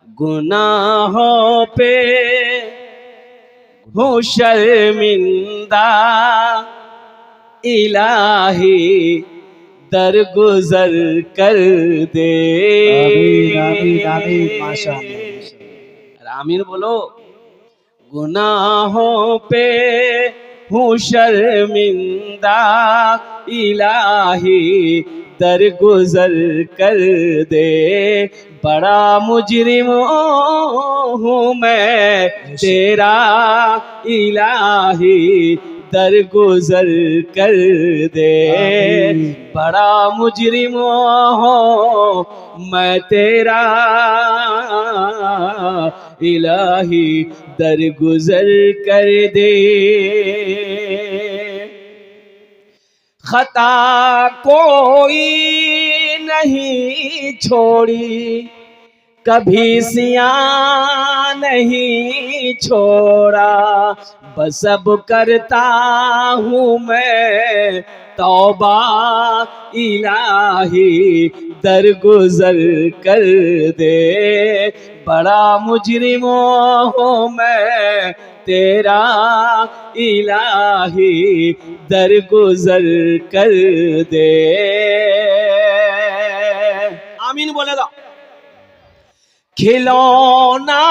गुनाहों पे हूँ शर्मिंदा, इलाही दरगुजर कर दे। आमीन आमीन आमीन माशाअल्लाह। आमीन बोलो। गुनाहों पे हूँ शर्मिंदा, इलाही दरगुजर कर दे। बड़ा मुजरिम हूँ मैं तेरा, इलाही दरगुजर कर दे। बड़ा मुजरिम हूँ मैं तेरा, इलाही दरगुजर कर दे। खता कोई नहीं छोड़ी, कभी सियां नहीं छोड़ा, बस अब करता हूँ मैं तौबा, इलाही दरगुजर कर दे। बड़ा मुजरिम हूँ मैं तेरा, इलाही दरगुजर कर दे। आमीन बोलेगा। खिलौना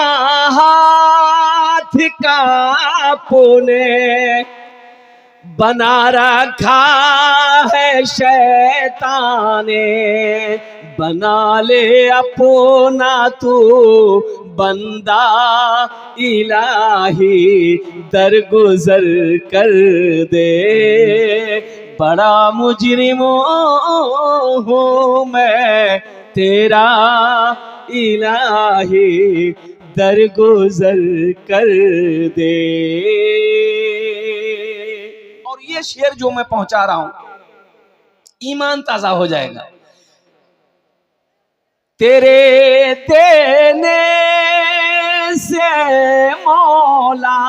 हाथ का आपने बना रखा है शैतान ने, बना ले अपना तू बंदा, इलाही दरगुजर कर दे। बड़ा मुजरिम हूँ मैं तेरा, इलाही दरगुजर कर दे। और ये शेर जो मैं पहुंचा रहा हूं, ईमान ताजा हो जाएगा। तेरे देने से मौला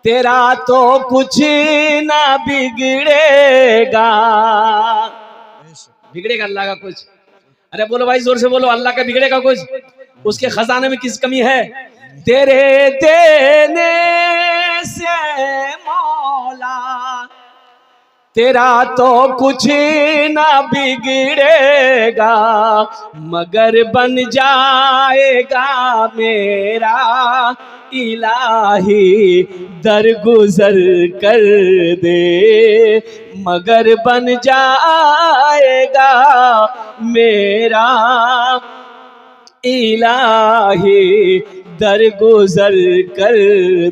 तेरा तो कुछ ना बिगड़ेगा। बिगड़ेगा अल्लाह का कुछ? अरे बोलो भाई, जोर से बोलो, अल्लाह का बिगड़ेगा कुछ? उसके खजाने में किस कमी है? तेरे देने से मौला तेरा तो कुछ ना बिगड़ेगा, मगर बन जाएगा मेरा, इलाही दरगुजर कर दे। मगर बन जाएगा मेरा, इलाही दरगुजर कर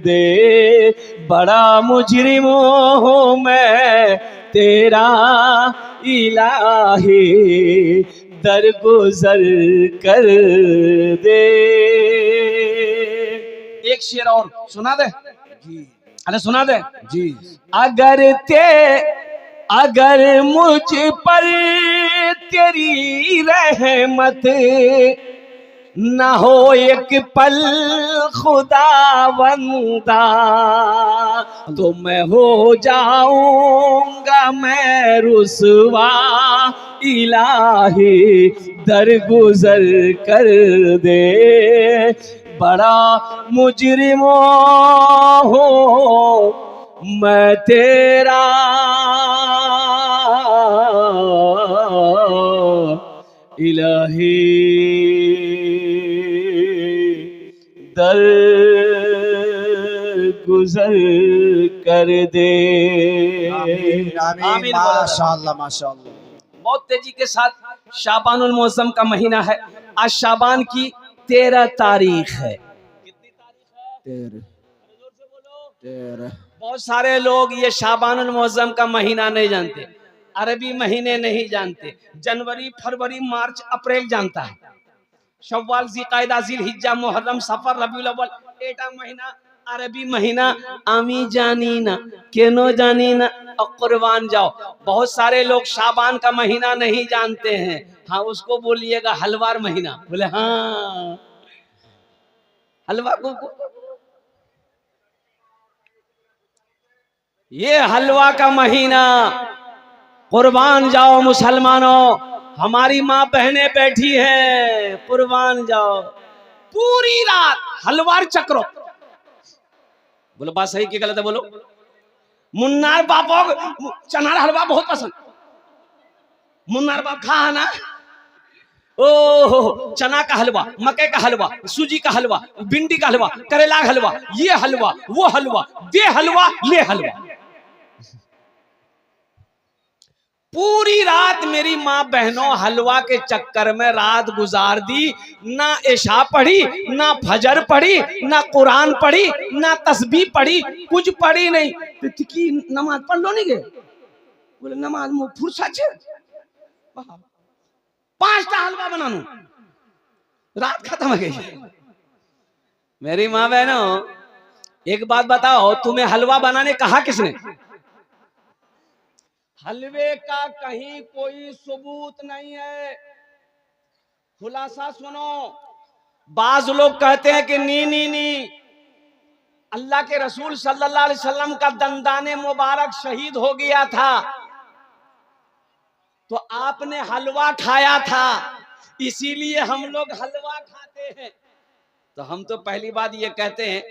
दे। बड़ा मुजरिम हूँ मैं तेरा, इलाही दरगुजर कर दे। एक शेर और सुना दे जी। अरे सुना दे जी। अगर मुझ पर तेरी रहमत न हो एक पल खुदावंदा, तो मैं हो जाऊंगा मैं रुसवा, इलाही दरगुजर कर दे। बड़ा मुजरिम हो मैं तेरा, इलाही दरगुजर कर दे। आमीन आमीन माशाअल्लाह माशाअल्लाह। बहुत तेजी के साथ शाबानुल मौसम का महीना है। आज शाबान की 13 तारीख है। कितनी तारीख है? 13। बहुत सारे लोग ये शाबानुल मौसम का महीना नहीं जानते, अरबी महीने नहीं जानते। जनवरी, फरवरी, मार्च, अप्रैल जानता है। शव्वाल, ज़िक़ाइदा, ज़िलहिज्जा, मुहर्रम, सफर, रबीउल अव्वल, 8 महीना अरबी महीना आमी जानी ना, केनो जानी ना, और कुर्बान जाओ। बहुत सारे लोग शाबान का महीना नहीं जानते हैं। हाँ, उसको बोलिएगा हलवार महीना। बोले हाँ, हलवा को ये हलवा का महीना। कुर्बान जाओ मुसलमानों, हमारी माँ बहनें बैठी हैं, कुर्बान जाओ, पूरी रात हलवार चक्रो। बोलो बात सही की गलत है बोलो। मुन्नार बापो चनार हलवा बहुत पसंद। मुन्नार बाप खा ना, ओहो चना का हलवा, मकई का हलवा, सूजी का हलवा, भिंडी का हलवा, करेला का हलवा, ये हलवा वो हलवा, दे हलवा ले हलवा। पूरी रात मेरी माँ बहनों हलवा के चक्कर में रात गुजार दी। ना इशा पढ़ी, ना फजर पढ़ी, ना कुरान पढ़ी, ना तस्बीह पढ़ी, कुछ पढ़ी नहीं। तो की नमाज पढ़ लो नहीं गए? बोले नमाज में फुर्सत है, 5टा हलवा बनानू, रात खत्म हो गई। मेरी माँ बहनों एक बात बताओ, तुम्हें हलवा बनाने कहा किसने? हलवे का कहीं कोई सबूत नहीं है। खुलासा सुनो, बाज लोग कहते हैं कि नी अल्लाह के रसूल सल्लल्लाहु अलैहि वसल्लम का दंदाने मुबारक शहीद हो गया था, तो आपने हलवा खाया था, इसीलिए हम लोग हलवा खाते हैं। तो हम तो पहली बात ये कहते हैं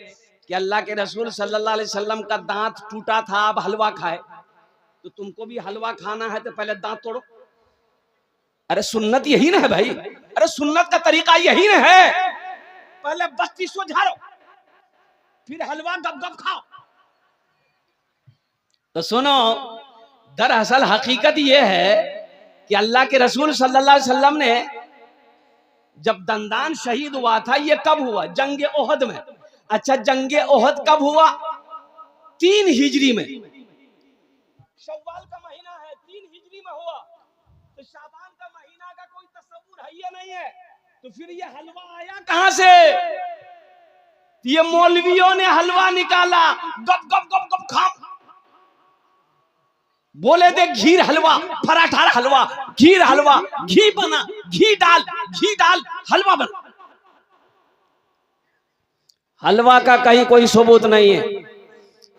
कि अल्लाह के रसूल सल्लल्लाहु अलैहि वसल्लम का दांत टूटा था, आप हलवा खाए, तो तुमको भी हलवा खाना है तो पहले दांत तोड़ो। अरे सुन्नत यही ना है भाई, अरे सुन्नत का तरीका यही ना है, पहले बस्ती सो झाड़ो फिर हलवा गप गप खाओ। तो सुनो, दरअसल हकीकत यह है कि अल्लाह के रसूल सल्लल्लाहु अलैहि वसल्लम ने जब दंदान शहीद हुआ था, ये कब हुआ? जंगे ओहद में। अच्छा, जंगे ओहद कब हुआ? 3 हिजरी में। शव्वाल का महीना है, 3 हिजरी में हुआ, तो शाबान का महीना का कोई तस्वुर है या नहीं है? तो फिर ये हलवा आया कहां से? ये मौलवियों ने हलवा निकाला, गप गप गप गप खा। बोले थे घी हलवा, पराठा हलवा, घी हलवा, घी बना, घी डाल हलवा बना। हलवा का कहीं कोई सबूत नहीं है।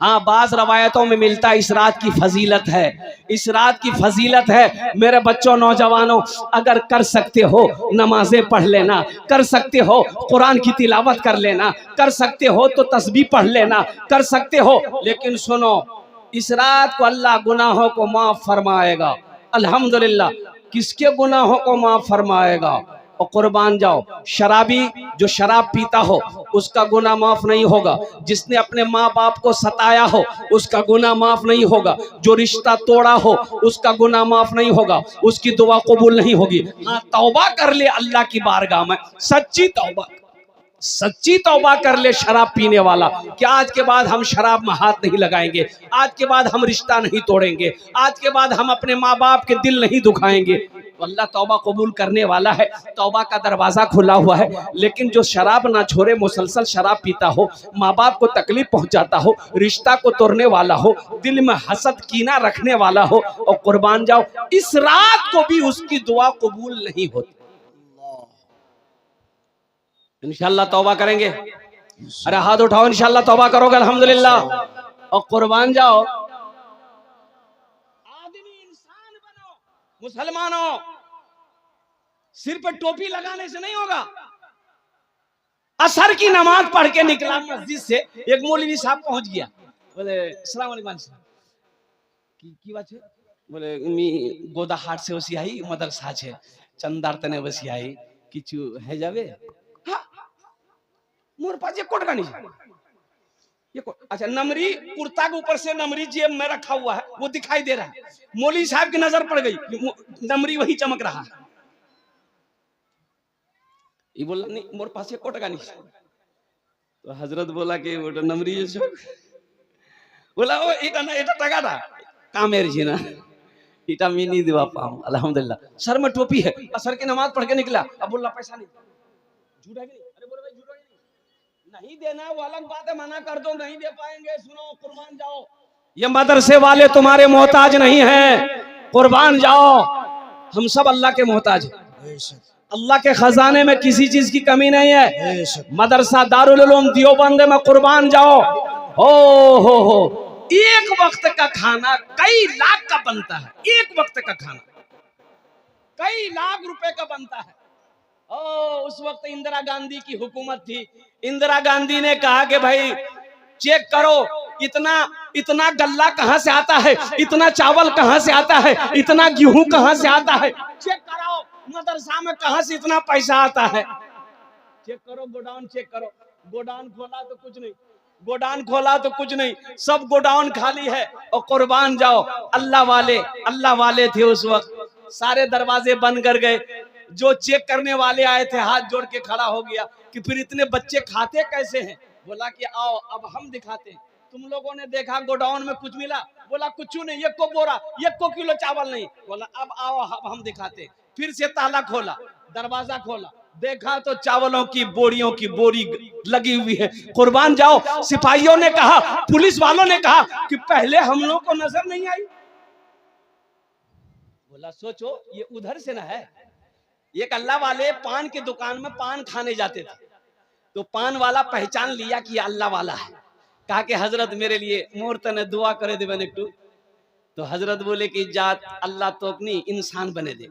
हाँ, बाज रवायतों में मिलता है इस रात की फजीलत है, इस रात की फजीलत है। मेरे बच्चों नौजवानों, अगर कर सकते हो नमाजें पढ़ लेना, कर सकते हो कुरान की तिलावत कर लेना, कर सकते हो तो तस्बीह पढ़ लेना, कर सकते हो। लेकिन सुनो, इस रात को अल्लाह गुनाहों को माफ फरमाएगा। अल्हम्दुलिल्लाह, किसके गुनाहों को माफ फरमाएगा? और कुर्बान जाओ, शराबी जो शराब पीता हो उसका गुनाह माफ नहीं होगा, जिसने अपने माँ बाप को सताया हो उसका गुनाह माफ नहीं होगा, जो रिश्ता तोड़ा हो उसका गुनाह माफ नहीं होगा, उसकी दुआ कबूल नहीं होगी। हाँ, तौबा कर ले अल्लाह की बारगाह में, सच्ची तौबा कर ले शराब पीने वाला, कि आज के बाद हम शराब में हाथ नहीं लगाएंगे, आज के बाद हम रिश्ता नहीं तोड़ेंगे, आज के बाद हम अपने माँ बाप के दिल नहीं दुखाएंगे। तो अल्लाह तौबा कबूल करने वाला है, तौबा का दरवाजा खुला हुआ है। लेकिन जो शराब ना छोड़े, मुसलसल शराब पीता हो, माँ बाप को तकलीफ पहुंचाता हो, रिश्ता को तोड़ने वाला हो, दिल में हसद कीना रखने वाला हो, और कुर्बान जाओ, इस रात को भी उसकी दुआ कबूल नहीं होती। इंशाल्लाह तौबा करेंगे। अरे हाथ उठाओ, इंशाल्लाह तौबा करोगे अल्हम्दुलिल्लाह। और कुर्बान जाओ, आदमी इंसान बनो मुसलमानों, सिर पे टोपी लगाने से नहीं होगा। असर की नमाज पढ़ के निकला मस्जिद से, एक मौलवी साहब पहुंच गया, बोले अस्सलाम वालेकुम की बात है? बोले मी गोदा हाट से वसी आई मदरसा छे चंदार तने वसी आई किचु है जावे। मोर पास ये कोट का नहीं, ये कोट, अच्छा नमरी कुर्ता के ऊपर से नमरी जेब में रखा हुआ है, वो दिखाई दे रहा है। मौलवी साहब की नजर पड़ गई, नमरी वही चमक रहा है। ये बोला नहीं, मोर पास ये कोट का नहीं। तो हजरत बोला कि वो नमरी जो बोला वो एक ना एटा टका था कामेर जी ना इटा मी नहीं दिवा पाऊं। अल्हम्दुलिल्लाह, सर में टोपी है, असर की नमाज पढ़ के निकला। अब बोला पैसा नहीं, झूठा भी नहीं। अरे बोले भाई झूठा नहीं देना, वो अलग बात है, मना कर दो, नहीं दे पाएंगे। सुनो, कुर्बान जाओ, ये मदरसे वाले तुम्हारे मोहताज नहीं हैं, कुर्बान जाओ, हम सब अल्लाह के मोहताज हैं। अल्लाह के खजाने में किसी चीज की कमी नहीं है। मदरसा दारुल उलूम देवबंद में कुर्बान जाओ, हो एक वक्त का खाना कई लाख का बनता है, एक वक्त का खाना। कई लाख रुपए का बनता है। ओ उस वक्त इंदिरा गांधी की हुकूमत थी। इंदिरा गांधी ने कहा कि भाई चेक करो, इतना इतना गल्ला कहां से आता है, इतना चावल कहां से आता है, इतना गेहूं कहां से आता है, चेक कराओ मदरसा में कहां से इतना पैसा आता है, चेक करो गोडाउन चेक करो। गोडाउन खोला तो कुछ नहीं, गोडाउन खोला तो कुछ नहीं, सब गोडाउन खाली है। और कुर्बान जाओ, अल्लाह वाले थे उस वक्त, सारे दरवाजे बंद कर गए। जो चेक करने वाले आए थे हाथ जोड़ के खड़ा हो गया कि फिर इतने बच्चे खाते कैसे हैं। बोला कि आओ अब हम दिखाते हैं। तुम लोगों ने देखा गोडाउन में कुछ मिला? बोला कुछ नहीं, ये को बोरा, ये को किलो चावल नहीं। बोला अब आओ अब हम दिखाते हैं। फिर से ताला खोला, दरवाजा खोला, देखा तो चावलों की बोरियों की बोरी लगी हुई है। कुर्बान जाओ, सिपाहियों ने कहा, पुलिस वालों ने कहा कि पहले हम लोग को नजर नहीं आई। बोला सोचो ये उधर से ना है। एक अल्लाह वाले पान की दुकान में पान खाने जाते थे, तो पान वाला पहचान लिया कि अल्लाह वाला है। कहा कि हजरत मेरे लिए मूर्त ने दुआ करे दे बने। तो हजरत बोले कि जात अल्लाह तोकनी इंसान बने दे।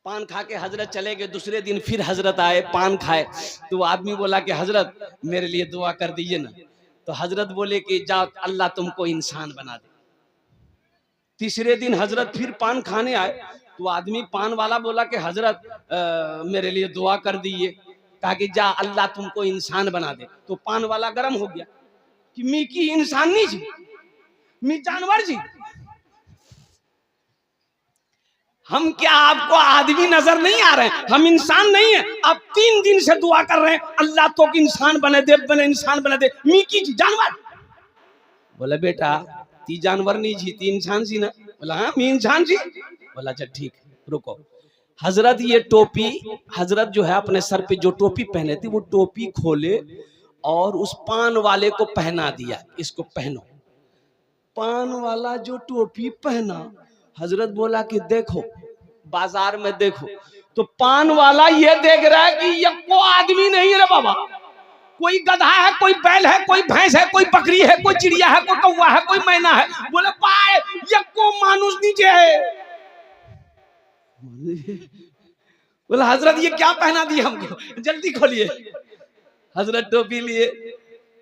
पान खा के हजरत चले गए। दूसरे दिन फिर हजरत आए, पान खाए, तो आदमी बोला कि हजरत मेरे लिए दुआ कर दीजिए ना। तो हजरत बोले कि जाओ अल्लाह तुमको इंसान बना दे। तीसरे दिन हजरत फिर पान खाने आए, तो आदमी पान वाला बोला कि हजरत मेरे लिए दुआ कर दीजिए। कहा कि जा अल्लाह तुमको इंसान बना दे। तो पान वाला गर्म हो गया कि मी की इंसान नहीं जी, मी जानवर जी। हम क्या आपको आदमी नजर नहीं आ रहे हैं? हम इंसान नहीं है। आप 3 दिन से दुआ कर रहे हैं अल्लाह तो इंसान बने दे, बने इंसान बने दे। मी की जी जानवर। बोला बेटा ती जानवर नहीं जी, ती इंसान जी ना। बोला हाँ मी इंसान जी। बोला अच्छा ठीक रुको। हजरत ये टोपी, हजरत जो है अपने सर पे जो टोपी पहने थे वो टोपी खोले और उस पान वाले को पहना दिया, इसको पहनो। पान वाला जो टोपी पहना, हजरत बोला कि देखो बाजार में देखो, तो पान वाला ये देख रहा है कि ये को आदमी नहीं रे बाबा, कोई गधा है, कोई बैल है, कोई भैंस है, कोई बकरी है, कोई चिड़िया है, कोई कौवा है, कोई मैना है। बोले पाए ये को मानुष नीचे है। बोला हजरत ये क्या पहना दिया हमको, जल्दी खोलिए। हजरत टोपी लिए,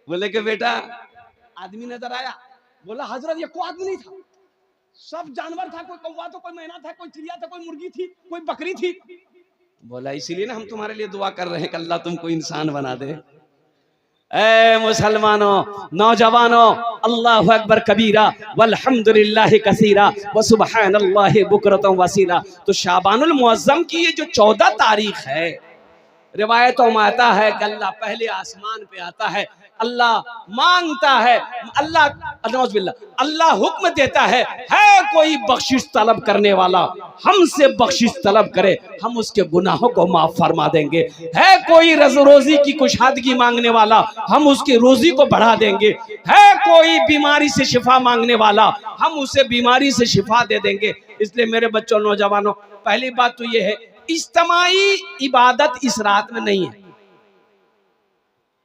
बोले कि बेटा आदमी नजर आया? बोला हजरत ये को आदमी नहीं था, सब जानवर था। कोई कौवा था, कोई मैना था, कोई चिड़िया था, कोई मुर्गी थी, कोई बकरी थी। बोला इसीलिए ना हम तुम्हारे लिए दुआ कर रहे हैं कि अल्लाह तुमको इंसान बना दे। ए मुसलमानों, नौजवानों, अल्लाहु अकबर कबीरा वल्हम्दुलिल्लाहि कसीरा व सुब्हानल्लाहि बुकरतम वसीला। तो शाबानुल मुअज्जम की ये जो 14 तारीख है, रिवायतों में आता है कि अल्लाह पहले आसमान पे आता है, अल्लाह मांगता है, अल्लाह हुक्म देता है कोई बख्शिश तलब करने वाला हमसे बख्शिश तलब करे, हम उसके गुनाहों को माफ फरमा देंगे। है कोई रोजी की कुशादगी मांगने वाला, हम उसकी रोजी को बढ़ा देंगे। है कोई बीमारी से शिफा मांगने वाला, हम उसे बीमारी से शिफा दे देंगे। इसलिए मेरे बच्चों, नौजवानों, पहली बात तो ये है इज्तिमाई इबादत इस रात में नहीं है।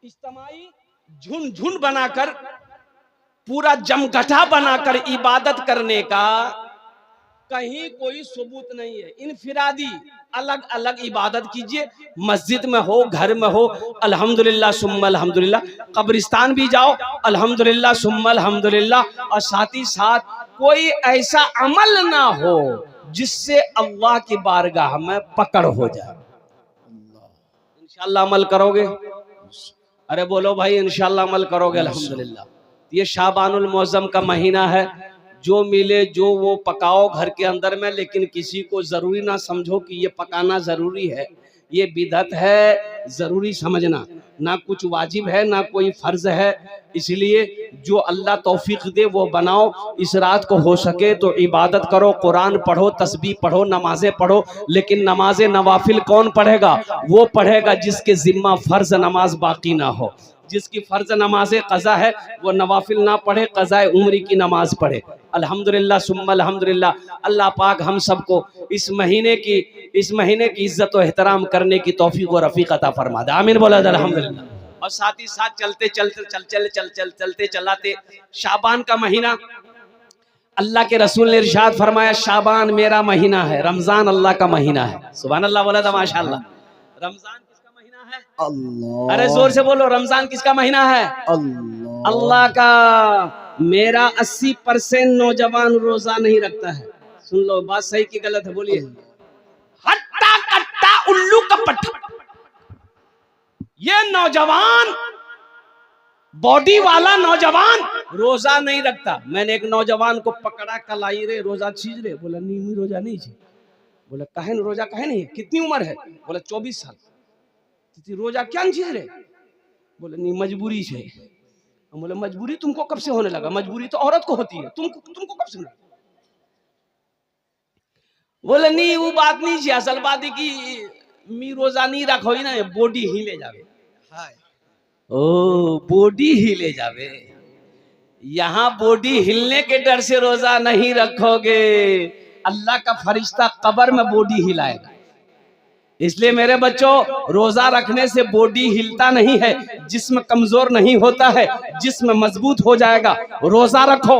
इज्तिमाई झुंड बनाकर, पूरा जमघटा बनाकर इबादत करने का कहीं कोई सबूत नहीं है। इनफिरादी अलग अलग इबादत कीजिए, मस्जिद में हो, घर में हो, अल्हम्दुलिल्लाह सुम्मा अल्हम्दुलिल्लाह। कब्रिस्तान भी जाओ, अल्हम्दुलिल्लाह सुम्मा अल्हम्दुलिल्लाह। और साथ ही साथ कोई ऐसा अमल ना हो जिससे अल्लाह की बारगाह में पकड़ हो जाए। इंशाअल्लाह अमल करोगे? अरे बोलो भाई इंशाअल्लाह अमल करोगे? अल्हम्दुलिल्लाह। ये शाबानुल मुअज्जम का महीना है, जो मिले जो वो पकाओ घर के अंदर में, लेकिन किसी को जरूरी ना समझो कि ये पकाना जरूरी है। ये बिदअत है, जरूरी समझना, ना कुछ वाजिब है ना कोई फर्ज है। इसलिए जो अल्लाह तौफीक दे वो बनाओ। इस रात को हो सके तो इबादत करो, कुरान पढ़ो, तस्बीह पढ़ो, नमाजें पढ़ो। लेकिन नमाज नवाफिल कौन पढ़ेगा? वो पढ़ेगा जिसके जिम्मा फर्ज नमाज बाकी ना हो। जिसकी फर्ज नमाज कज़ा है वो नवाफिल ना पढ़े, कज़ाए उम्री की नमाज पढ़े। अल्हम्दुलिल्लाह सुम्मा अल्हम्दुलिल्लाह। अल्लाह पाक हम सबको इस महीने की इज्जत और एहतराम करने की तौफीक और रफ़ीक अता फरमा दे। आमीन बोला अल्हम्दुलिल्लाह। और साथ ही साथ चलते चलाते शाबान का महीना अल्लाह के रसूल ने इरशाद फरमाया शाबान मेरा महीना है, रमजान अल्लाह का महीना है। सुभान अल्लाह बोला था माशाअल्लाह। रमजान किसका महीना है? अल्लाह। अरे जोर से बोलो, रमजान किसका महीना है? अल्लाह। अल्लाह का। मेरा 80% नौजवान रोजा नहीं रखता है। सुन लो, बात सही की गलत है बोलिए। हट्टा कट्टा उल्लू का पट्टा, ये नौजवान बॉडी वाला नौजवान रोजा नहीं रखता। मैंने एक नौजवान को पकड़ा, कल आई रे रोजा छीज रे, बोला नहीं रोजा नहीं छीज। बोला कहे न रोजा कहे नहीं, कितनी उम्र है? बोला 24 साल। रोजा क्या छीज रे? बोला नहीं मजबूरी है। बोले मजबूरी तुमको कब से होने लगा? मजबूरी तो औरत को होती है, तुमको कब से होने लगा? बोले नहीं वो बात नहीं है, असल बात है कि मी रोजा नहीं रखो ना, बॉडी हिले जावे। ओ बॉडी हिले जावे। यहाँ बॉडी हिलने के डर से रोजा नहीं रखोगे, अल्लाह का फरिश्ता कब्र में बॉडी हिलाएगा। इसलिए मेरे बच्चों, रोजा रखने से बॉडी हिलता नहीं है, जिस्म कमजोर नहीं होता है, जिस्म मजबूत हो जाएगा। रोजा रखो।